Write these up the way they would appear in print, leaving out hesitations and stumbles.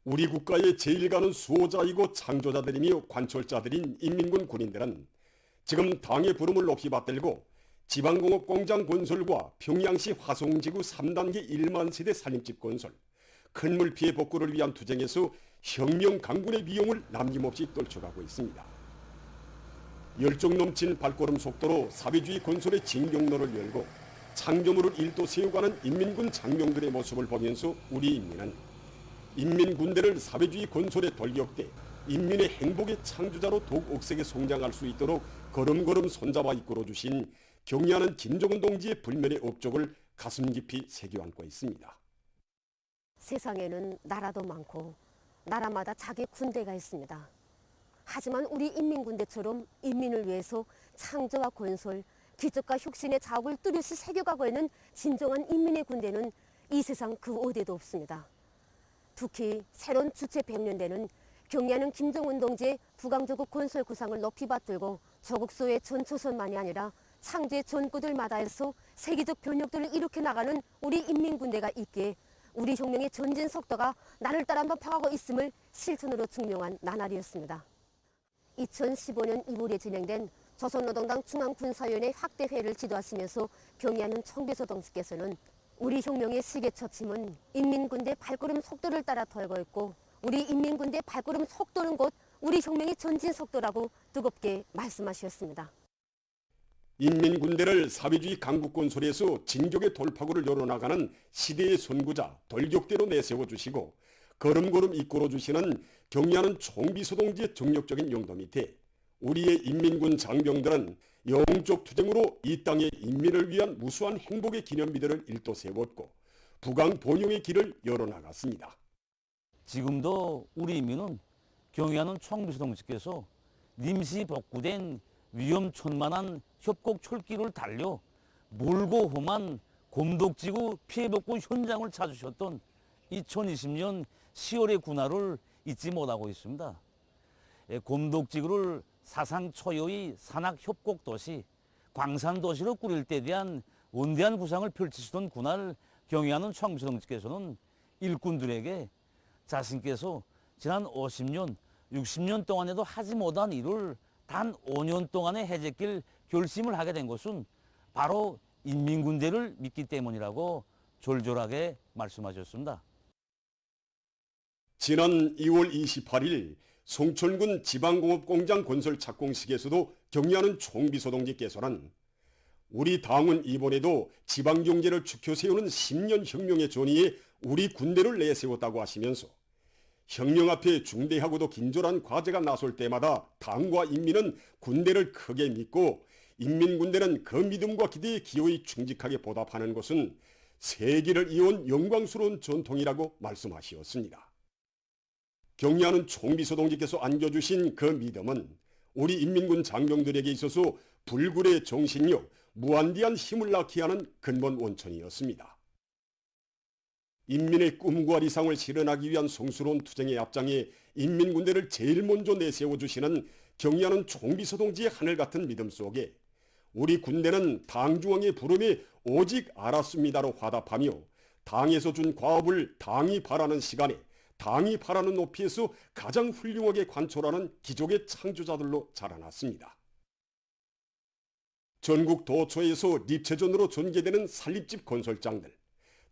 우리 국가의 제일 가는 수호자이고 창조자들이며 관철자들인 인민군 군인들은 지금 당의 부름을 높이 받들고 지방공업 공장 건설과 평양시 화성지구 3단계 1만 세대 산림집 건설, 큰 물피해 복구를 위한 투쟁에서 혁명 강군의 비용을 남김없이 떨쳐가고 있습니다. 열정 넘친 발걸음 속도로 사회주의 건설의 진경로를 열고 창조물을 일도 세워가는 인민군 장병들의 모습을 보면서 우리 인민은 인민군대를 사회주의 건설의 돌격대, 인민의 행복의 창조자로 더욱 억세게 성장할 수 있도록 걸음걸음 손잡아 이끌어주신 경의하는 김정은 동지의 불면의 업적을 가슴 깊이 새겨안고 있습니다. 세상에는 나라도 많고 나라마다 자기 군대가 있습니다. 하지만 우리 인민군대처럼 인민을 위해서 창조와 건설, 기적과 혁신의 자욱을 뚜렷이 새겨가고 있는 진정한 인민의 군대는 이 세상 그 어디에도 없습니다. 특히 새로운 주체 100년대는 경의하는 김정은 동지의 부강조국 건설 구상을 높이 받들고 조국소의 전초선만이 아니라 창조의 전구들마다에서 세계적 변혁들을 일으켜 나가는 우리 인민군대가 있기에 우리 혁명의 전진 속도가 나를 따라 높아가고 있음을 실천으로 증명한 나날이었습니다. 2015년 2월에 진행된 조선노동당 중앙군사위원회 확대회를 지도하시면서 경의하는 청비서 동지께서는 우리 혁명의 시계처침은 인민군대 발걸음 속도를 따라 덜고 있고 우리 인민군대 발걸음 속도는 곧 우리 혁명의 전진 속도라고 뜨겁게 말씀하셨습니다. 인민군대를 사회주의 강국건설에서 진격의 돌파구를 열어나가는 시대의 선구자 돌격대로 내세워주시고 걸음걸음 이끌어주시는 경의하는 총비서동지의 정력적인 용도 밑에 우리의 인민군 장병들은 영적 투쟁으로 이 땅의 인민을 위한 무수한 행복의 기념비들을 일도 세웠고 부강 번영의 길을 열어나갔습니다. 지금도 우리 인민은 경의하는 총비서동지께서 임시 복구된 위험천만한 협곡철길을 달려 몰고 험한 곰독지구 피해복구 현장을 찾으셨던 2020년 10월의 군화를 잊지 못하고 있습니다. 곰독지구를 사상 초유의 산악협곡도시, 광산도시로 꾸릴 때 대한 원대한 구상을 펼치시던 군화를 경의하는 총비서동지께서는 일꾼들에게 자신께서 지난 50년, 60년 동안에도 하지 못한 일을 단 5년 동안에 해제길 결심을 하게 된 것은 바로 인민군대를 믿기 때문이라고 졸졸하게 말씀하셨습니다. 지난 2월 28일 송천군 지방공업공장 건설 착공식에서도 경의하는 총비서동지께서는 우리 당은 이번에도 지방경제를 축혀 세우는 10년 혁명의 전의에 우리 군대를 내세웠다고 하시면서 혁명 앞에 중대하고도 긴절한 과제가 나설 때마다 당과 인민은 군대를 크게 믿고 인민군대는 그 믿음과 기대에 기어이 충직하게 보답하는 것은 세기를 이어온 영광스러운 전통이라고 말씀하시었습니다. 경의하는 총비서동지께서 안겨주신 그 믿음은 우리 인민군 장병들에게 있어서 불굴의 정신력, 무한대한 힘을 낳게 하는 근본 원천이었습니다. 인민의 꿈과理想을 실현하기 위한 성스러운 투쟁의 앞장에 인민군대를 제일 먼저 내세워주시는 경의하는 총비서동지의 하늘같은 믿음 속에 우리 군대는 당중앙의 부름에 오직 알았습니다로 화답하며 당에서 준 과업을 당이 바라는 시간에 당이 바라는 높이에서 가장 훌륭하게 관철하는 기적의 창조자들로 자라났습니다. 전국 도처에서立체전으로 전개되는 산림집 건설장들,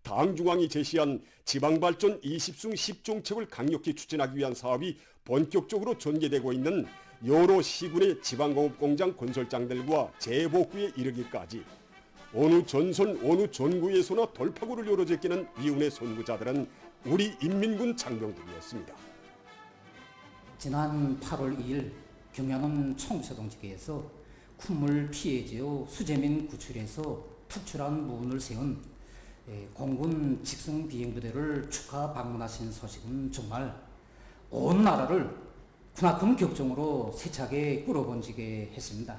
당중앙이 제시한 지방발전 20승 10정책을 강력히 추진하기 위한 사업이 본격적으로 전개되고 있는 여러 시군의 지방공업공장 건설장들과 재복구에 이르기까지 어느 전선 어느 전구에서나 돌파구를 열어제끼는 이운의 선구자들은 우리 인민군 장병들이었습니다. 지난 8월 2일 경의하는 총비서동지께서 콧물 피해지어 수재민 구출해서 특출한 무운을 세운 공군 직성 비행부대를 축하 방문하신 소식은 정말 온 나라를 크나큰 격정으로 세차게 끌어번지게 했습니다.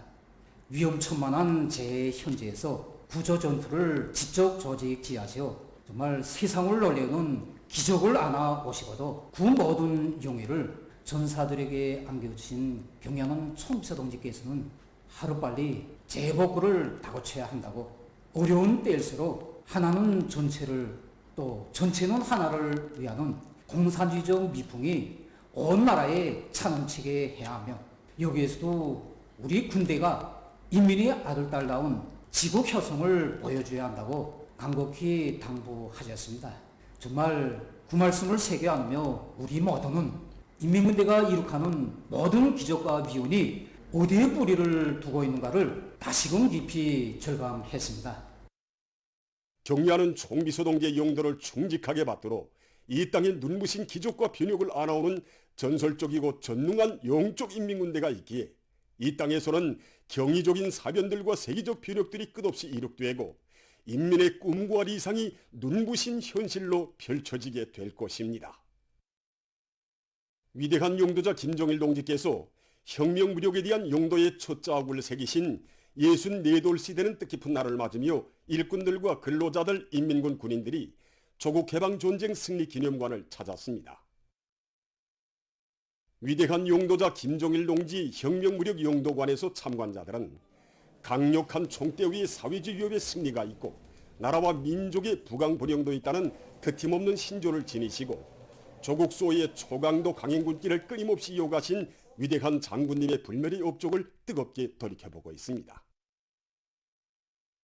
위험천만한 재해 현지에서 구조 전투를 지적 조직지하시어 정말 세상을 놀려는 기적을 안아 오시고도 그 모든 용의를 전사들에게 안겨주신 경의하는 총비서동지께서는 하루빨리 재복구를 다고쳐야 한다고 어려운 때일수록 하나는 전체를 또 전체는 하나를 위하는 공산주의적 미풍이 온 나라에 차넘치게 해야 하며 여기에서도 우리 군대가 인민의 아들딸다운 지국 혈성을 보여줘야 한다고 간곡히 당부하셨습니다. 정말 그 말씀을 새겨 안으며 우리 모두는 인민군대가 이룩하는 모든 기적과 미운이 어디에 뿌리를 두고 있는가를 다시금 깊이 절감했습니다. 경리하는 총비소동지의 용도를 충직하게 받도록 이 땅에 눈부신 기적과 변혁을 안아오는 전설적이고 전능한 영적 인민군대가 있기에 이 땅에서는 경이적인 사변들과 세계적 변혁들이 끝없이 이룩되고 인민의 꿈과理想이 눈부신 현실로 펼쳐지게 될 것입니다. 위대한 용도자 김정일 동지께서 혁명무력에 대한 용도의 첫 자국을 새기신 64돌 시대는 뜻깊은 날을 맞으며 일꾼들과 근로자들, 인민군 군인들이 조국해방전쟁 승리기념관을 찾았습니다. 위대한 용도자 김정일 동지 혁명무력 용도관에서 참관자들은 강력한 총대위의 사회주의 위협의 승리가 있고 나라와 민족의 부강불영도 있다는 그팀없는 신조를 지니시고 조국 수호의 초강도 강행군길을 끊임없이 이어가신 위대한 장군님의 불멸의 업적을 뜨겁게 돌이켜보고 있습니다.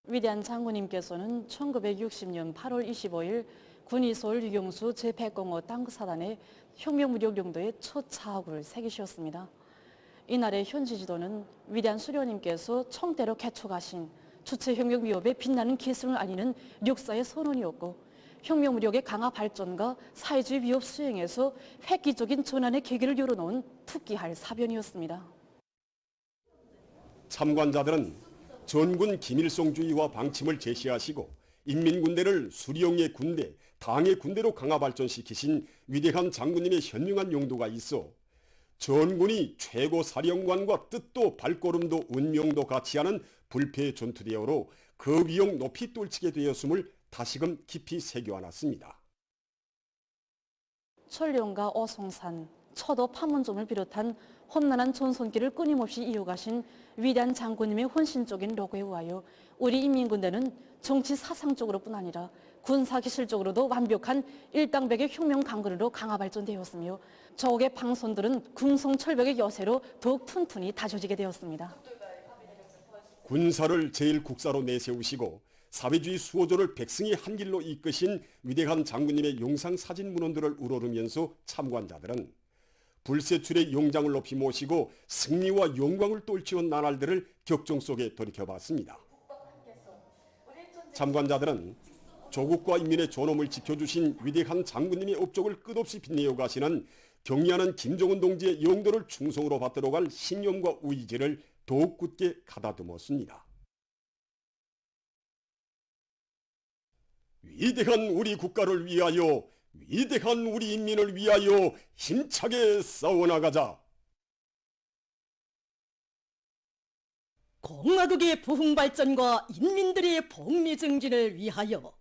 위대한 장군님께서는 1960년 8월 25일 군이 서울 유경수 제105 땅사단의 혁명무력 용도의 첫 자학을 새기셨습니다. 이날의 현지 지도는 위대한 수령님께서 청대로 개척하신 주체혁명 위협의 빛나는 기승을 알리는 역사의 선언이었고 혁명무력의 강화 발전과 사회주의 위협 수행에서 획기적인 전환의 계기를 열어놓은 특기할 사변이었습니다. 참관자들은 전군 김일성주의와 방침을 제시하시고 인민군대를 수령의 군대, 당의 군대로 강화 발전시키신 위대한 장군님의 현명한 용도가 있어 전군이 최고 사령관과 뜻도 발걸음도 운명도 같이 하는 불패의 전투대어로 그 위용 높이 떨치게 되었음을 다시금 깊이 새겨안았습니다. 천령과 어송산, 처도 판문점을 비롯한 험난한 전선길을 끊임없이 이어가신 위대한 장군님의 헌신적인 로고에 의하여 우리 인민군대는 정치 사상적으로뿐 아니라 군사기술적으로도 완벽한 일당백의 혁명 강군으로 강화 발전되었으며 적의 방선들은 궁성철벽의 여세로 더욱 튼튼히 다져지게 되었습니다. 군사를 제1국사로 내세우시고 사회주의 수호조를 백승의 한 길로 이끄신 위대한 장군님의 용상사진 문헌들을 우러르면서 참관자들은 불세출의 용장을 높이 모시고 승리와 영광을 떨치온 나날들을 격정 속에 돌이켜봤습니다. 참관자들은 조국과 인민의 존엄을 지켜주신 위대한 장군님의 업적을 끝없이 빛내어 가시는 경리하는 김정은 동지의 용도를 충성으로 받들어 갈 신념과 의지를 더욱 굳게 가다듬었습니다. 위대한 우리 국가를 위하여, 위대한 우리 인민을 위하여 힘차게 싸워나가자. 공화국의 부흥 발전과 인민들의 복리 증진을 위하여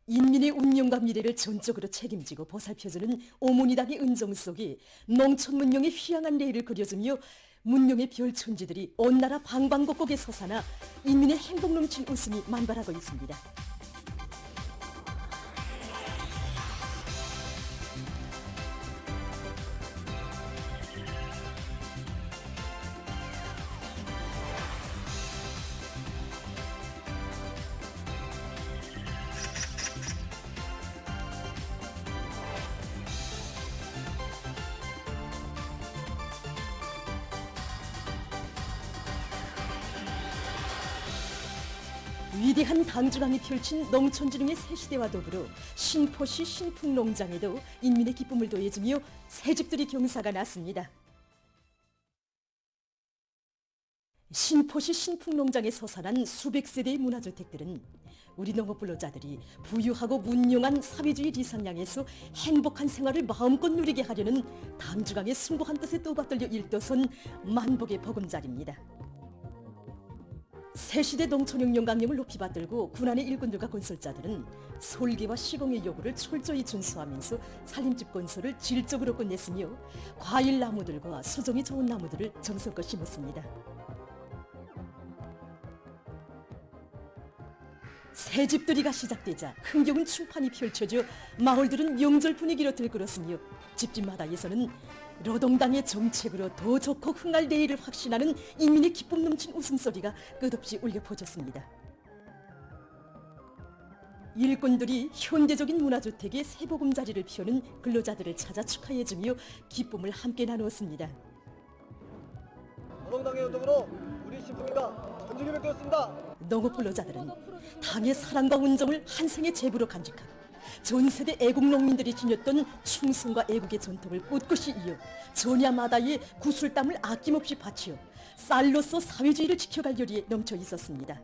인민의 운명과 미래를 전적으로 책임지고 보살펴주는 오모니당의 은정 속에 농촌 문명의 휘황한 레일을 그려주며 문명의 별천지들이 온 나라 방방곡곡에 솟아나 인민의 행복 넘친 웃음이 만발하고 있습니다. 위대한 당중앙이 펼친 농촌지능의 새시대와 더불어 신포시 신풍농장에도 인민의 기쁨을 더해주며 새집들이 경사가 났습니다. 신포시 신풍농장에 서산한 수백 세대의 문화주택들은 우리 농업근로자들이 부유하고 문명한 사회주의 리상량에서 행복한 생활을 마음껏 누리게 하려는 당중앙의 숭고한 뜻에 떠받들려 일떠선 만복의 보금자리입니다. 새시대 농촌혁명 강령을 높이 받들고 군안의 일꾼들과 건설자들은 솔기와 시공의 요구를 철저히 준수하면서 살림집 건설을 질적으로 끝냈으며 과일 나무들과 수종이 좋은 나무들을 정성껏 심었습니다. 새집들이가 시작되자 흥겨운 춤판이 펼쳐져 마을들은 명절 분위기로 들끓었으며 집집마다에서는 노동당의 정책으로 더 좋고 흥할 내일을 확신하는 인민의 기쁨 넘친 웃음소리가 끝없이 울려 퍼졌습니다. 일꾼들이 현대적인 문화주택에 새보금자리를 피우는 근로자들을 찾아 축하해주며 기쁨을 함께 나누었습니다. 노동당의 운동으로 우리 신풍이가 전쟁을 꺾었습니다. 농업 근로자들은 당의 사랑과 운정을 한 생의 제부로 간직하고 전 세대 애국 농민들이 지녔던 충성과 애국의 전통을 꿋꿋이 이어 전야마다의 구슬땀을 아낌없이 바치어 쌀로서 사회주의를 지켜갈 열의에 넘쳐 있었습니다.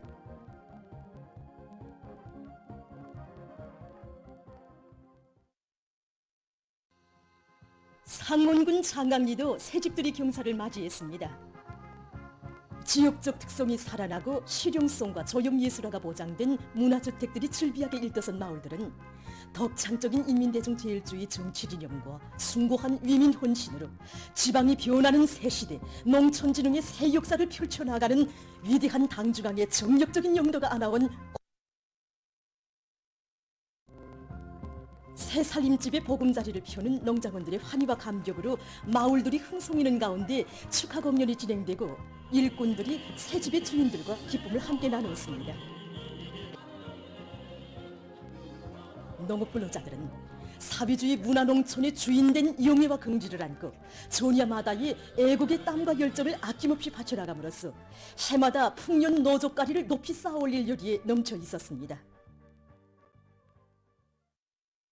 상원군 장강리도 새집들이 경사를 맞이했습니다. 지역적 특성이 살아나고 실용성과 조형예술화가 보장된 문화주택들이 즐비하게 일떠선 마을들은 덕창적인 인민대중제일주의 정치진영과 숭고한 위민혼신으로 지방이 변하는 새시대 농촌진흥의 새 역사를 펼쳐나가는 위대한 당중앙의 정력적인 영도가 안아온 새 살림집에 보금자리를 펴는 농장원들의 환희와 감격으로 마을들이 흥성이는 가운데 축하 공연이 진행되고 일꾼들이 새 집의 주인들과 기쁨을 함께 나누었습니다. 농업 근로자들은 사회주의 문화농촌의 주인된 영예와 긍지를 안고 전야마다의 애국의 땀과 열정을 아낌없이 바쳐나감으로써 해마다 풍년 노족가리를 높이 쌓아올릴 열의에 넘쳐 있었습니다.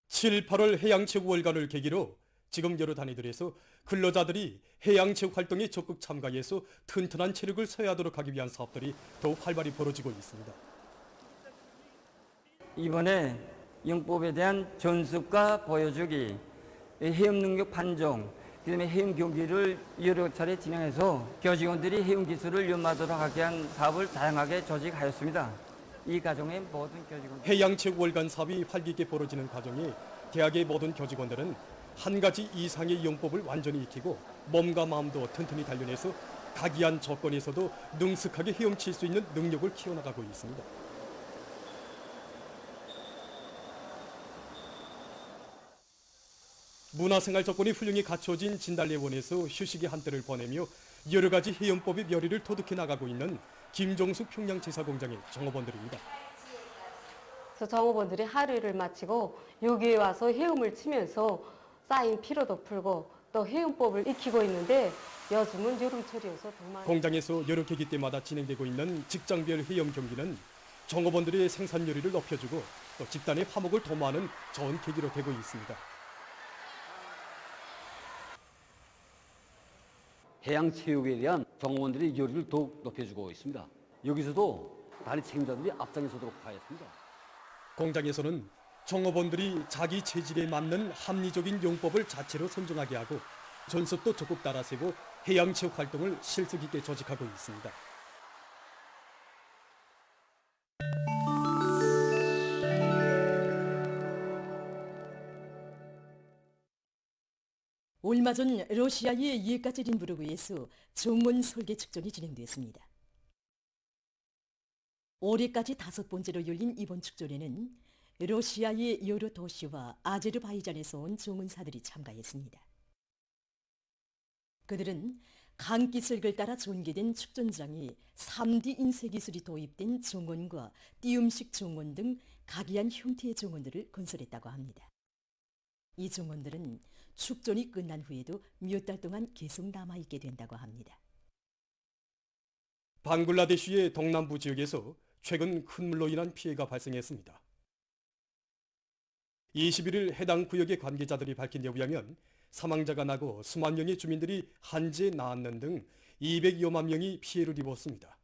7, 8월 해양체육월간을 계기로 지금 여러 단위들에서 근로자들이 해양체육 활동에 적극 참가해서 튼튼한 체력을 서야하도록 하기 위한 사업들이 더욱 활발히 벌어지고 있습니다. 이번에 영법에 대한 전습과 보여주기, 해양 능력 판정, 그다음에 해양 경기를 여러 차례 진행해서 교직원들이 해양 기술을 연마하도록 하게 한 사업을 다양하게 조직하였습니다. 이 과정의 모든 교직원 해양체육월간 사업이 활기있게 벌어지는 과정에 대학의 모든 교직원들은 한 가지 이상의 영법을 완전히 익히고 몸과 마음도 튼튼히 단련해서 각이한 조건에서도 능숙하게 헤엄칠 수 있는 능력을 키워나가고 있습니다. 문화생활 조건이 훌륭히 갖춰진 진달래원에서 휴식의 한때를 보내며 여러 가지 해연법의 묘리를 터득해 나가고 있는 김종숙 평양제사공장의 종업원들입니다. 종업원들이 하루를 마치고 여기에 와서 헤엄을 치면서 쌓인 피로도 풀고 또 헤엄법을 익히고 있는데 요즘은 여름철이어서 정말 공장에서 여러 계기 때마다 진행되고 있는 직장별 헤엄 경기는 종업원들의 생산율을 높여주고 또 집단의 화목을 도모하는 좋은 계기로 되고 있습니다. 해양체육에 대한 종업원들의 열의를 더욱 높여주고 있습니다. 여기서도 단위 책임자들이 앞장서도록 하였습니다. 공장에서는 종업원들이 자기 체질에 맞는 합리적인 용법을 자체로 선정하게 하고 전섭도 적극 따라세고 해양체육 활동을 실속 있게 조직하고 있습니다. 얼마 전 러시아의 예카제린부르크에서 정원 설계 축전이 진행됐습니다. 올해까지 5번째로 열린 이번 축전에는 러시아의 여러 도시와 아제르바이잔에서 온 정원사들이 참가했습니다. 그들은 강기슭을 따라 전개된 축전장에 3D 인쇄 기술이 도입된 정원과 띄움식 정원 등 각이한 형태의 정원들을 건설했다고 합니다. 이 정원들은 축전이 끝난 후에도 몇 달 동안 계속 남아있게 된다고 합니다. 방글라데시의 동남부 지역에서 최근 큰 물로 인한 피해가 발생했습니다. 21일 해당 구역의 관계자들이 밝힌 데 의하면 사망자가 나고 수만 명의 주민들이 한지에 나앉는 등 200여만 명이 피해를 입었습니다.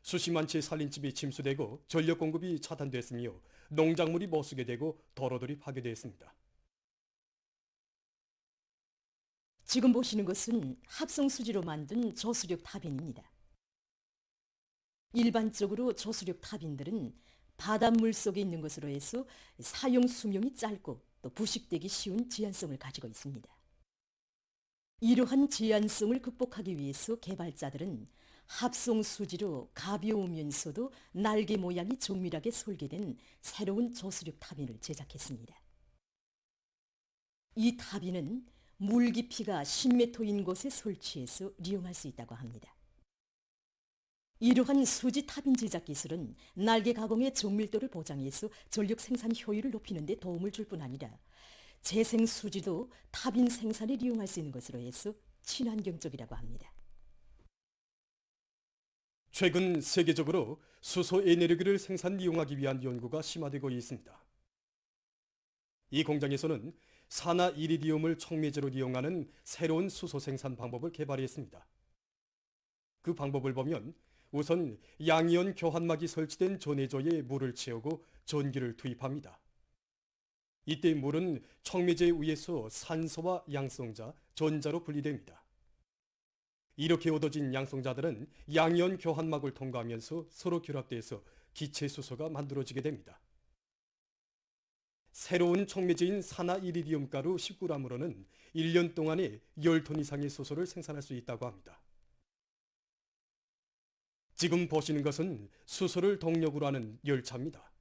수십만 채의 살림집이 침수되고 전력 공급이 차단됐으며 농작물이 못 쓰게 되고 도로들이 파괴됐습니다. 지금 보시는 것은 합성 수지로 만든 저수력 타변입니다. 일반적으로 조수력 타빈들은 바닷물 속에 있는 것으로 해서 사용 수명이 짧고 또 부식되기 쉬운 제한성을 가지고 있습니다. 이러한 제한성을 극복하기 위해서 개발자들은 합성 수지로 가벼우면서도 날개 모양이 정밀하게 설계된 새로운 조수력 타빈을 제작했습니다. 이 타빈은 물 깊이가 10m인 곳에 설치해서 이용할 수 있다고 합니다. 이러한 수지 타빈 제작 기술은 날개 가공의 정밀도를 보장해서 전력 생산 효율을 높이는 데 도움을 줄 뿐 아니라 재생 수지도 타빈 생산에 이용할 수 있는 것으로 해서 친환경적이라고 합니다. 최근 세계적으로 수소 에너지를 생산 이용하기 위한 연구가 심화되고 있습니다. 이 공장에서는 산화 이리디움을 촉매제로 이용하는 새로운 수소 생산 방법을 개발했습니다. 그 방법을 보면 우선 양이온 교환막이 설치된 전해조에 물을 채우고 전기를 투입합니다. 이때 물은 촉매제에 의해서 산소와 양성자, 전자로 분리됩니다. 이렇게 얻어진 양성자들은 양이온 교환막을 통과하면서 서로 결합돼서 기체 수소가 만들어지게 됩니다. 새로운 촉매제인 산화 이리디움 가루 10g으로는 1년 동안에 10톤 이상의 수소를 생산할 수 있다고 합니다. 지금 보시는 것은 수소를 동력으로 하는 열차입니다.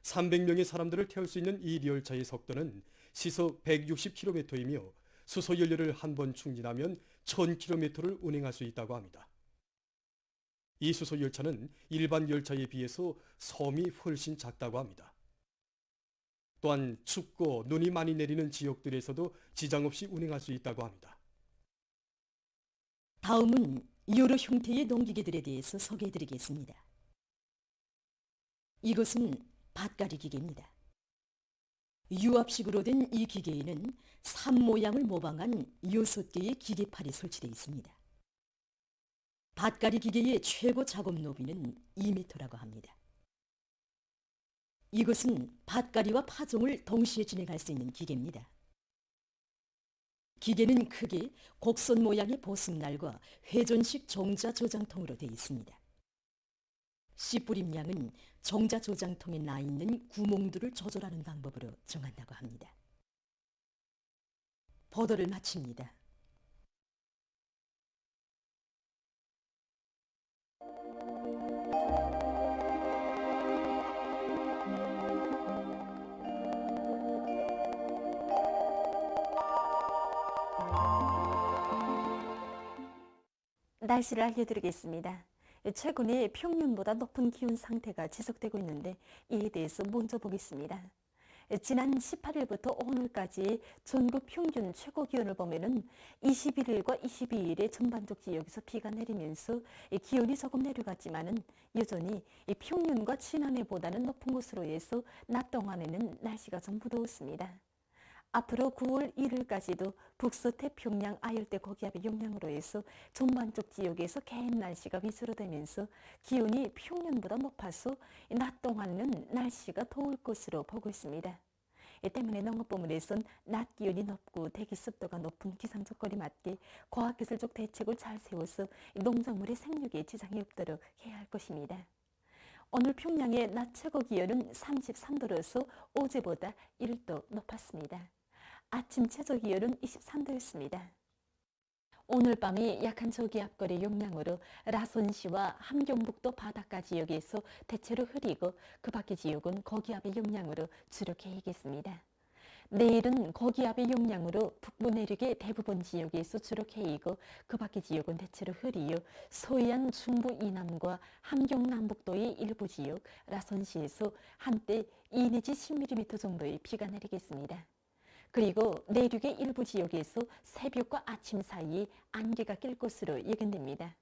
300명의 사람들을 태울 수 있는 이 열차의 속도는 시속 160km이며 수소 연료를 한 번 충전하면 1000km를 운행할 수 있다고 합니다. 이 수소 열차는 일반 열차에 비해서 섬이 훨씬 작다고 합니다. 또한 춥고 눈이 많이 내리는 지역들에서도 지장 없이 운행할 수 있다고 합니다. 다음은 여러 형태의 농기계들에 대해서 소개해드리겠습니다. 이것은 밭갈이 기계입니다. 유압식으로 된 이 기계에는 산 모양을 모방한 6개의 기계팔이 설치되어 있습니다. 밭갈이 기계의 최고 작업 너비는 2m라고 합니다. 이것은 밭갈이와 파종을 동시에 진행할 수 있는 기계입니다. 기계는 크게 곡선 모양의 보습날과 회전식 종자 저장통으로 되어 있습니다. 씨 뿌림량은 종자 저장통에 나 있는 구멍들을 조절하는 방법으로 정한다고 합니다. 보도를 마칩니다. 날씨를 알려드리겠습니다. 최근에 평년보다 높은 기온 상태가 지속되고 있는데 이에 대해서 먼저 보겠습니다. 지난 18일부터 오늘까지 전국 평균 최고 기온을 보면은 21일과 22일에 전반적 지역에서 비가 내리면서 기온이 조금 내려갔지만은 여전히 평년과 지난해보다는 높은 곳으로 해서 낮 동안에는 날씨가 좀 무더웠습니다. 앞으로 9월 1일까지도 북서태평양 아열대 고기압의 영향으로 해서 전반적 지역에서 개인 날씨가 위주로 되면서 기온이 평년보다 높아서 낮 동안은 날씨가 더울 것으로 보고 있습니다. 이 때문에 농업부문에선 낮 기온이 높고 대기 습도가 높은 기상조건에 맞게 과학기술적 대책을 잘 세워서 농작물의 생육에 지장이 없도록 해야 할 것입니다. 오늘 평양의 낮 최고 기온은 33도로서 어제보다 1도 높았습니다. 아침 최저 기온은 23도였습니다. 오늘 밤이 약한 저기압골의 영향으로 라선시와 함경북도 바닷가 지역에서 대체로 흐리고 그 밖의 지역은 고기압의 영향으로 주로 개이겠습니다. 내일은 고기압의 영향으로 북부 내륙의 대부분 지역에서 주로 개이고 그 밖의 지역은 대체로 흐리요 서해안 중부 이남과 함경 남북도의 일부 지역 라선시에서 한때 2 내지 10mm 정도의 비가 내리겠습니다. 그리고 내륙의 일부 지역에서 새벽과 아침 사이에 안개가 낄 것으로 예견됩니다.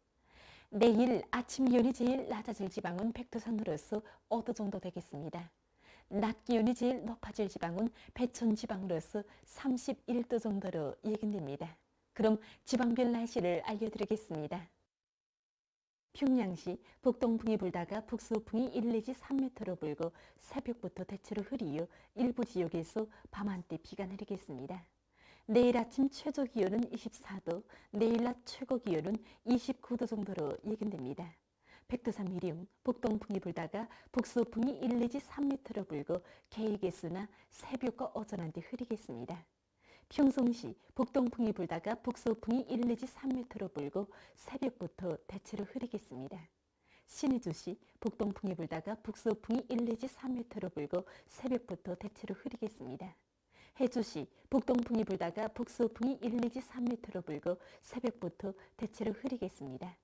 내일 아침 기온이 제일 낮아질 지방은 백두산으로서 5도 정도 되겠습니다. 낮 기온이 제일 높아질 지방은 배천 지방으로서 31도 정도로 예견됩니다. 그럼 지방별 날씨를 알려드리겠습니다. 평양시 북동풍이 불다가 북서풍이 1 내지 3m로 불고 새벽부터 대체로 흐리요 일부 지역에서 밤한때 비가 내리겠습니다. 내일 아침 최저 기온은 24도, 내일 낮 최고 기온은 29도 정도로 예견됩니다. 백두산 미리움, 북동풍이 불다가 북서풍이 1 내지 3m로 불고 개의개수나 새벽과 오전한때 흐리겠습니다. 평송시 북동풍이 불다가 북서풍이 1 내지 3m로 불고 새벽부터 대체로 흐리겠습니다. 신의주시 북동풍이 불다가 북서풍이 1 내지 3m로 불고 새벽부터 대체로 흐리겠습니다. 해주시 북동풍이 불다가 북서풍이 1 내지 3m로 불고 새벽부터 대체로 흐리겠습니다.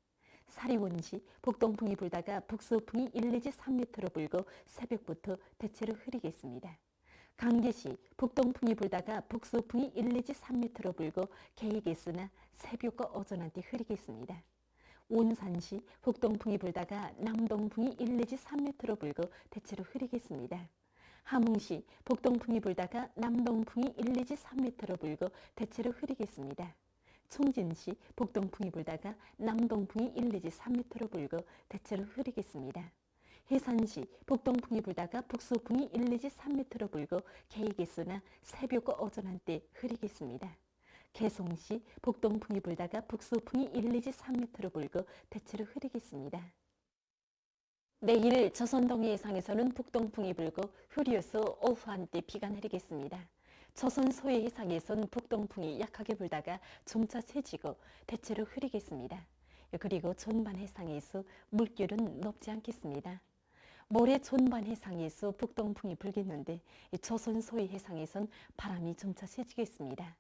사리원시 북동풍이 불다가 북서풍이 1 내지 3m로 불고 새벽부터 대체로 흐리겠습니다. 강계시 북동풍이 불다가 북서풍이 1 내지 3m로 불고 개의개수나 새벽과 오전한때 흐리겠습니다. 온산시 북동풍이 불다가 남동풍이 1 내지 3m로 불고 대체로 흐리겠습니다. 함흥시 북동풍이 불다가 남동풍이 1 내지 3m로 불고 대체로 흐리겠습니다. 총진시 북동풍이 불다가 남동풍이 1 내지 3m로 불고 대체로 흐리겠습니다. 해산시 북동풍이 불다가 북서풍이 1 내지 3m로 불고 개의개수나 새벽과 오전 한때 흐리겠습니다. 개송시 북동풍이 불다가 북서풍이 1 내지 3m로 불고 대체로 흐리겠습니다. 내일 조선 동해해상에서는 북동풍이 불고 흐려서 오후 한때 비가 내리겠습니다. 조선 소해 해상에선 북동풍이 약하게 불다가 점차 세지고 대체로 흐리겠습니다. 그리고 전반 해상에서 물결은 높지 않겠습니다. 모레 전반 해상에서 북동풍이 불겠는데 조선 소해 해상에선 바람이 점차 세지겠습니다.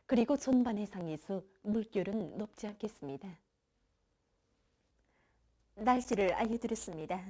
그리고 전반 해상에서 물결은 높지 않겠습니다. 날씨를 알려드렸습니다.